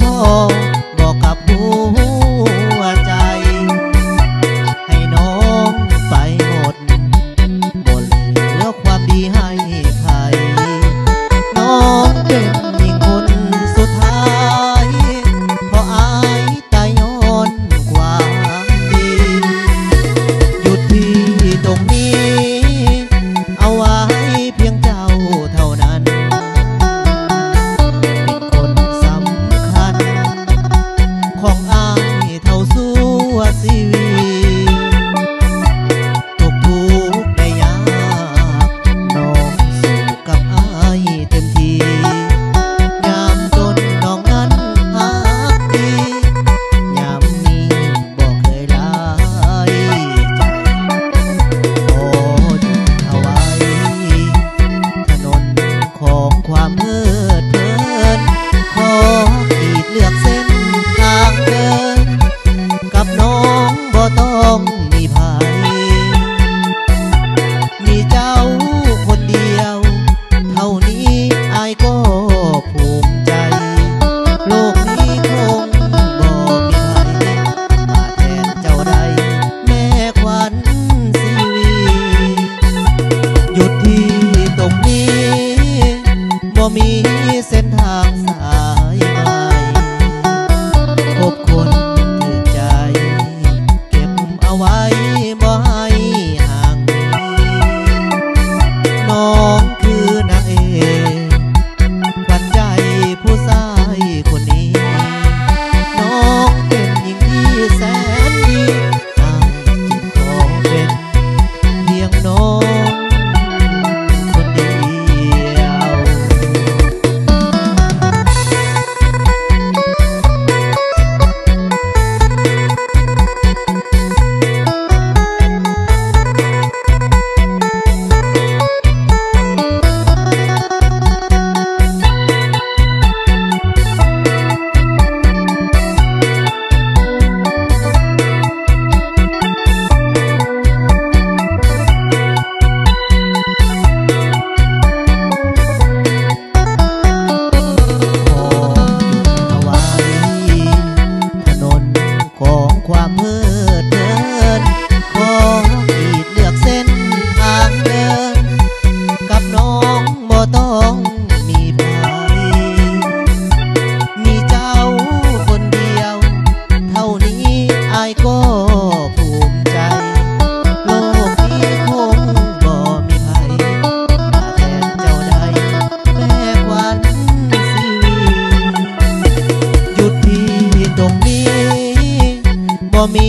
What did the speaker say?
พอบอกกับหัวใจให้น้องไปหมดบ่เหลือความดีให้ใครน้องเป็นหญิงคนสุดท้ายเพราะอายตายย้อนความดีหยุดที่ตรงนี้เอาไว้เพียงเจ้าเท่านั้นเป็นคนสำคัญของอายเท่าสู้ชีวิตทุกได้ยากน้องสู้กับอายเต็มที่ยามจนน้องนั้นหักดียามนี้บอกเคยลายใจโอ้หยุดเอาไว้ถนนของความเพลิดเพลินขอขีดเลือกเส้นทางเดินกับน้องบ่ต้องมีภัยมีเจ้าคนเดียวเท่านี้อายก็ภูมิใจโลกนี้คงบ่มีใครมาแทนเจ้าใดแม่ขวัญชีวีหยุดที่ตรงนี้บ่มีเส้นทางสายใหม่พบคนถือใจเก็บเอาไว้บ่ให้ห่างหนีน้องคือนางเอกขวัญใจผู้ชายคนนี้น้องเป็นหญิงที่แสนดีอายจึงขอเป็นเพียงน้องคนเดียว บ่มี